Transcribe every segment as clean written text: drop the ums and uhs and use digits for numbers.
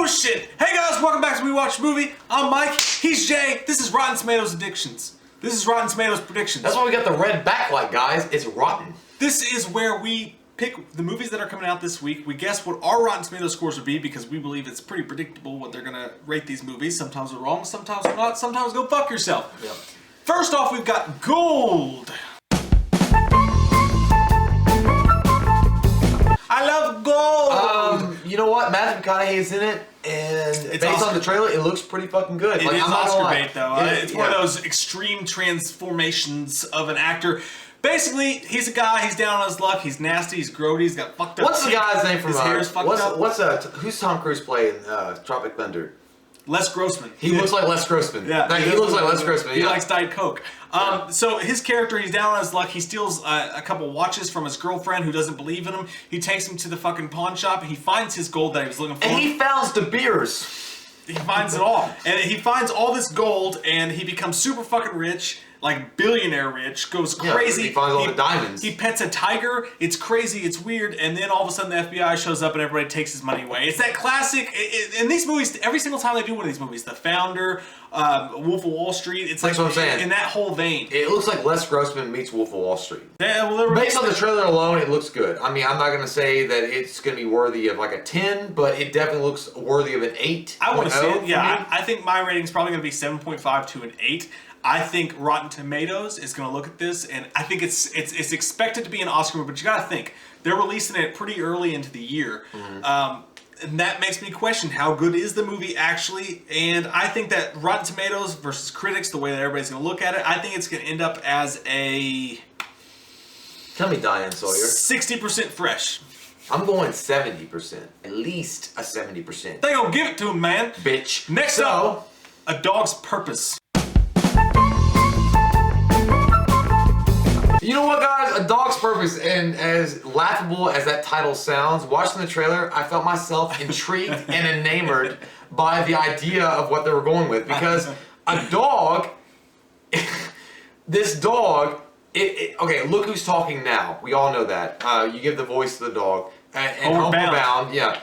shit! Hey guys, welcome back to We Watch Movie. I'm Mike, he's Jay, this is Rotten Tomatoes Addictions. This is Rotten Tomatoes Predictions. That's why we got the red backlight, guys. It's rotten. This is where we pick the movies that are coming out this week. We guess what our Rotten Tomatoes scores would be because we believe it's pretty predictable what they're gonna rate these movies. Sometimes we're wrong, sometimes we're not, sometimes go fuck yourself. Yep. First off, we've got Gold. I love Gold! You know what? Matthew McConaughey is in it, and based on the trailer, it looks pretty fucking good. It is Oscar bait, though. It's one of those those extreme transformations of an actor. Basically, he's a guy, he's down on his luck, he's nasty, he's grody, he's got fucked up What's the guy's name from... His hair's fucked up. Who's Tom Cruise playing Tropic Thunder? Les Grossman. He looks like Les Grossman. Yeah. He looks like Les Grossman, He likes Diet Coke. So his character, he's down on his luck. He steals a couple watches from his girlfriend who doesn't believe in him. He takes him to the fucking pawn shop. He finds his gold that he was looking for. And he founds the beers. He finds it all. And he finds all this gold and he becomes super fucking rich. Like billionaire rich, goes crazy. He finds all the diamonds. He pets a tiger. It's crazy. It's weird. And then all of a sudden the FBI shows up and everybody takes his money away. It's that classic. In these movies, every single time they do one of these movies, The Founder, Wolf of Wall Street, it's That's like what I'm saying. In that whole vein. It looks like Les Grossman meets Wolf of Wall Street. Yeah, well, based on the trailer alone, it looks good. I mean, I'm not going to say that it's going to be worthy of like a 10, but it definitely looks worthy of an 8. I want to see it. Yeah, I think my rating is probably going to be 7.5 to an 8. I think Rotten Tomatoes is going to look at this, and I think it's expected to be an Oscar movie, but you got to think, they're releasing it pretty early into the year. And that makes me question how good is the movie actually, and I think that Rotten Tomatoes versus critics, the way that everybody's going to look at it, I think it's going to end up as a... Tell me, Diane Sawyer. 60% fresh. I'm going 70%. At least a 70%. They gonna give it to him, man. Bitch. Next up, A Dog's Purpose. You know what, guys? A Dog's Purpose, and as laughable as that title sounds, watching the trailer, I felt myself intrigued and enamored by the idea of what they were going with. Because a dog, this dog, okay, look who's talking now. We all know that. You give the voice to the dog. And Homeward Bound, yeah.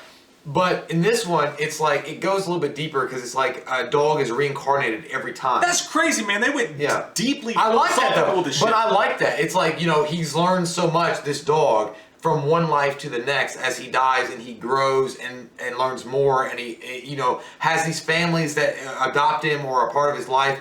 But in this one, it's like, it goes a little bit deeper because it's like a dog is reincarnated every time. That's crazy, man. They went deeply I like that, though. with this shit. But I like that. It's like, you know, he's learned so much, this dog, from one life to the next as he dies and he grows and learns more, and he, you know, has these families that adopt him or are part of his life.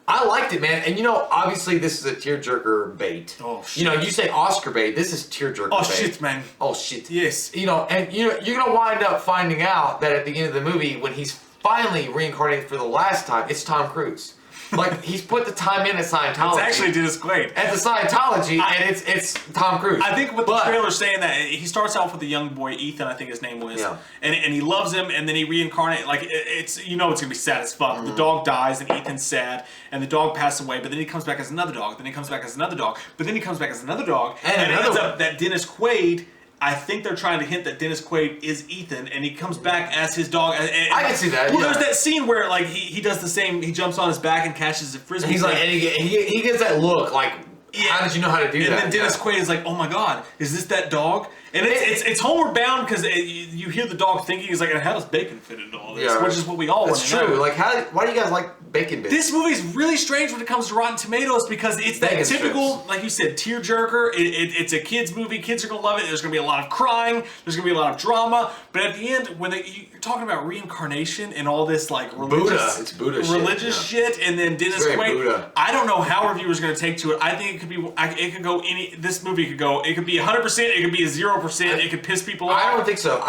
I liked it, man. And you know, obviously this is a tearjerker bait. Oh, shit. You know, you say Oscar bait, this is tearjerker bait. Oh, shit, man. Oh, shit. Yes. You know, and you're going to wind up finding out that at the end of the movie, when he's finally reincarnated for the last time, it's Tom Cruise. Like, he's put the time in at Scientology. It's actually Dennis Quaid. At the Scientology, and it's Tom Cruise. I think with the trailer saying that, he starts off with a young boy, Ethan, I think his name was. Yeah. And he loves him, and then he reincarnates. Like, it's, you know it's going to be sad as fuck. The dog dies, and Ethan's sad, and the dog passes away, but then he comes back as another dog, then he comes back as another dog, but then he comes back as another dog, and it ends up that Dennis Quaid... I think they're trying to hint that Dennis Quaid is Ethan, and he comes back as his dog. I can see that. Well, there's that scene where like he does the same. He jumps on his back and catches a frisbee. And he's like, and he gets that look like, how did you know how to do that? And then Dennis Quaid is like, oh my god, is this that dog? And it's Homeward Bound because you hear the dog thinking, he's like, how does bacon fit into all this? Which is what we all want to know. That's true. Like, why do you guys like bacon bits? This movie is really strange when it comes to Rotten Tomatoes because it's that typical, like you said, tearjerker. It's a kids movie. Kids are gonna love it. There's gonna be a lot of crying. There's gonna be a lot of drama. But at the end, when you're talking about reincarnation and all this like religious shit, and then Dennis Quaid, I don't know how reviewers are gonna take to it. I think it could be. It could go any. This movie could go. It could be 100%. It could be a 0%. It could piss people off. I don't think so.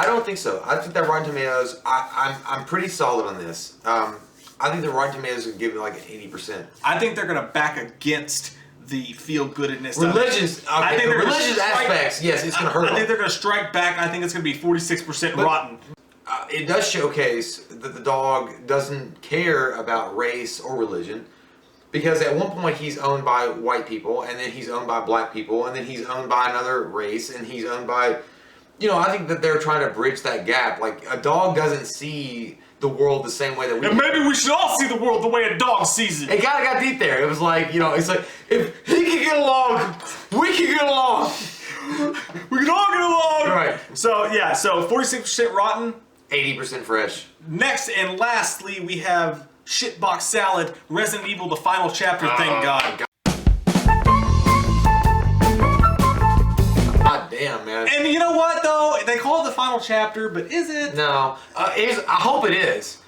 I think that Rotten Tomatoes. I'm pretty solid on this. I think the Rotten Tomatoes would give it like an 80%. I think they're gonna back against the feel-goodness. Religious. Okay, I think the religious aspects. Yes, it's gonna hurt. I think they're gonna strike back. I think it's gonna be 46% rotten. It does showcase that the dog doesn't care about race or religion. Because at one point he's owned by white people, and then he's owned by black people, and then he's owned by another race, and he's owned by... You know, I think that they're trying to bridge that gap. Like, a dog doesn't see the world the same way that we do. And maybe we should all see the world the way a dog sees it. It kind of got deep there. It was like, you know, it's like, if he can get along, we can get along. We can all get along. Right. So, yeah, so 46% rotten. 80% fresh. Next and lastly, we have Shitbox Salad, Resident Evil, the final chapter, thank God. God damn, man. And you know what, though? They call it the final chapter, but is it? No. I hope it is.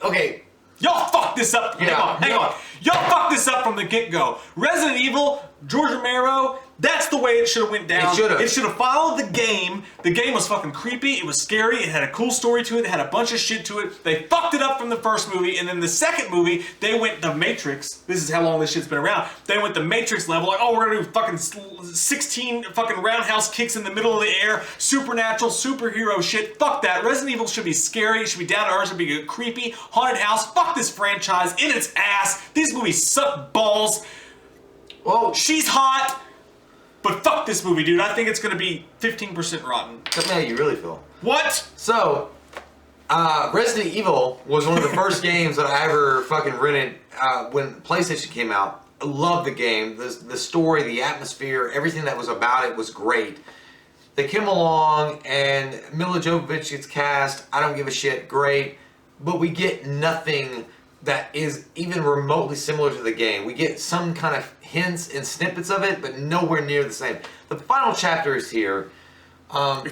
Okay. Y'all fucked this up. Yeah. Hang on. Y'all fucked this up from the get-go. Resident Evil, George Romero, that's the way it should have went down. It should have followed the game. The game was fucking creepy. It was scary. It had a cool story to it. It had a bunch of shit to it. They fucked it up from the first movie, and then the second movie, they went the Matrix. This is how long this shit's been around. They went the Matrix level, like, oh, we're gonna do fucking 16 fucking roundhouse kicks in the middle of the air, supernatural, superhero shit. Fuck that. Resident Evil should be scary. It should be down to earth. It should be a creepy, haunted house. Fuck this franchise in its ass. These movies suck balls. Well, she's hot. But fuck this movie, dude. I think it's gonna be 15% rotten. Tell me how you really feel. What? So, Resident Evil was one of the first games that I ever fucking rented when PlayStation came out. I loved the game. The story, the atmosphere, everything that was about it was great. They came along and Mila Jovovich gets cast. I don't give a shit. Great. But we get nothing that is even remotely similar to the game. We get some kind of hints and snippets of it, but nowhere near the same. The final chapter is here. I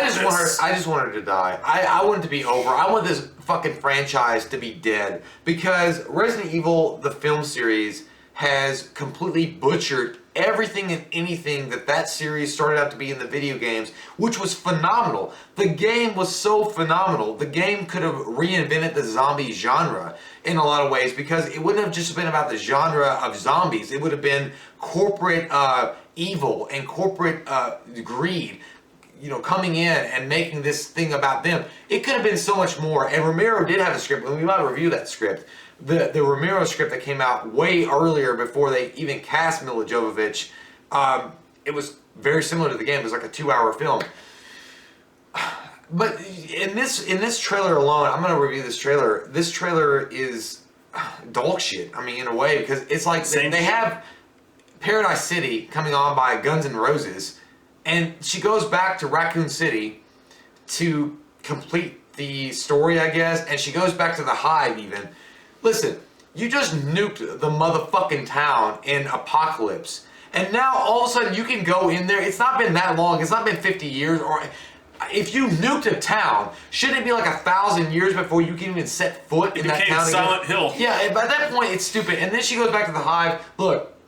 just want her to die. I want it to be over. I want this fucking franchise to be dead because Resident Evil, the film series, has completely butchered everything and anything that series started out to be in the video games, which was phenomenal. The game was so phenomenal. The game could have reinvented the zombie genre in a lot of ways because it wouldn't have just been about the genre of zombies. It would have been corporate evil and corporate greed, coming in and making this thing about them. It could have been so much more. And Romero did have a script, and we might review that script. The Romero script that came out way earlier before they even cast Mila Jovovich, it was very similar to the game. It was like a 2-hour film. But in this trailer alone, I'm going to review this trailer. This trailer is dog shit. I mean, in a way, because it's like they have Paradise City coming on by Guns N' Roses, and she goes back to Raccoon City to complete the story, I guess, and she goes back to the Hive even. Listen, you just nuked the motherfucking town in Apocalypse. And now all of a sudden you can go in there. It's not been that long. It's not been 50 years. Or if you nuked a town, shouldn't it be like 1,000 years before you can even set foot in that town? It became Silent Hill. Yeah, by that point it's stupid. And then she goes back to the Hive. Look,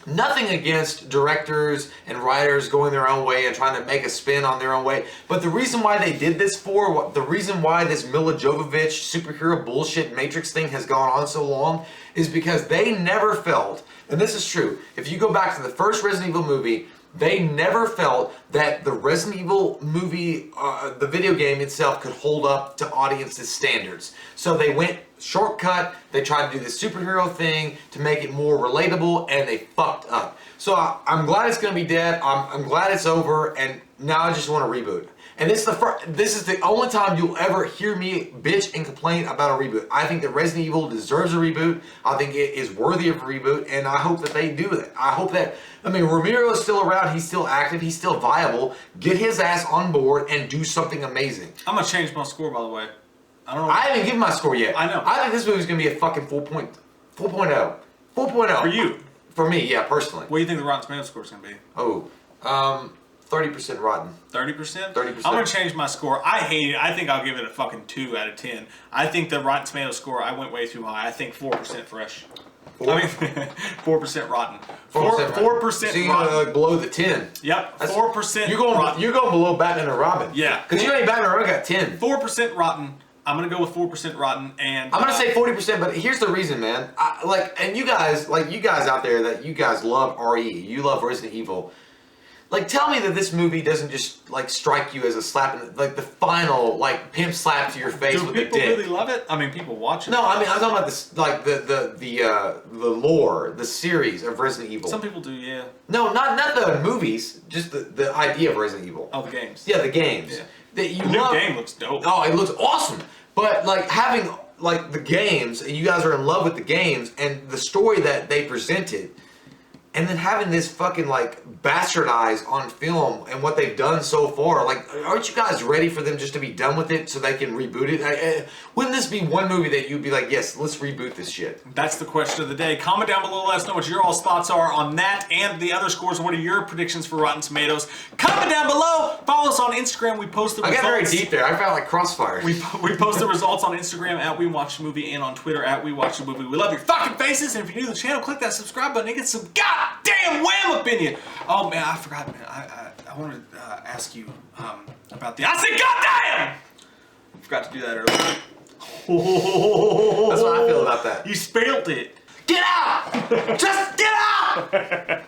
nothing against directors and writers going their own way and trying to make a spin on their own way. But the reason why they did this the reason why this Mila Jovovich superhero bullshit Matrix thing has gone on so long is because they never felt, and this is true, if you go back to the first Resident Evil movie, they never felt that the Resident Evil movie, the video game itself, could hold up to audiences' standards. So they went shortcut, they tried to do this superhero thing to make it more relatable, and they fucked up. So I'm glad it's going to be dead, I'm glad it's over, and now I just want a reboot. And this is the only time you'll ever hear me bitch and complain about a reboot. I think that Resident Evil deserves a reboot. I think it is worthy of a reboot, and I hope that they do that. I hope that, Romero is still around, he's still active, he's still viable. Get his ass on board and do something amazing. I'm going to change my score, by the way. I haven't given my score yet. I know. I think this movie's going to be a fucking 4.0. 4.0. For you? For me, yeah, personally. What do you think the Rotten Tomatoes score is going to be? 30% rotten. 30%? 30%. I'm going to change my score. I hate it. I think I'll give it a fucking 2 out of 10. I think the Rotten Tomatoes score, I went way too high. I think 4% fresh. 4% rotten. 4% so you're gonna below the 10. Yep, 4% rotten. You're going below Batman and Robin. Yeah. Because you ain't Batman and Robin got 10. 4% rotten. I'm going to go with 4% rotten, and... I'm going to say 40%, but here's the reason, man. You guys out there that you guys love RE, you love Resident Evil. Tell me that this movie doesn't just, strike you as a slap in the final, pimp slap to your face with a dick. Do people really love it? People watch it. No, I'm talking about this, the lore, the series of Resident Evil. Some people do, yeah. No, not the movies, just the idea of Resident Evil. Oh, the games. Yeah, the games. Yeah. The new game looks dope. Oh, it looks awesome. But, having, the games, and you guys are in love with the games, and the story that they presented, and then having this fucking like bastardized on film and what they've done so far, like, aren't you guys ready for them just to be done with it so they can reboot it? Wouldn't this be one movie that you'd be like, yes, let's reboot this shit? That's the question of the day. Comment down below, let us know what your all's thoughts are on that and the other scores. What are your predictions for Rotten Tomatoes? Comment down below. Follow us on Instagram. We post the results. I got very deep there. I felt like crossfire. We post the results on Instagram at We Watch the Movie and on Twitter at We Watch the Movie. We love your fucking faces, and if you're new to the channel, click that subscribe button and get some goddamn wham opinion. Oh man, I forgot, man. I wanted to ask you about the. I said goddamn! I forgot to do that earlier. That's what I feel about that. You spelled it. Get out! Just get out!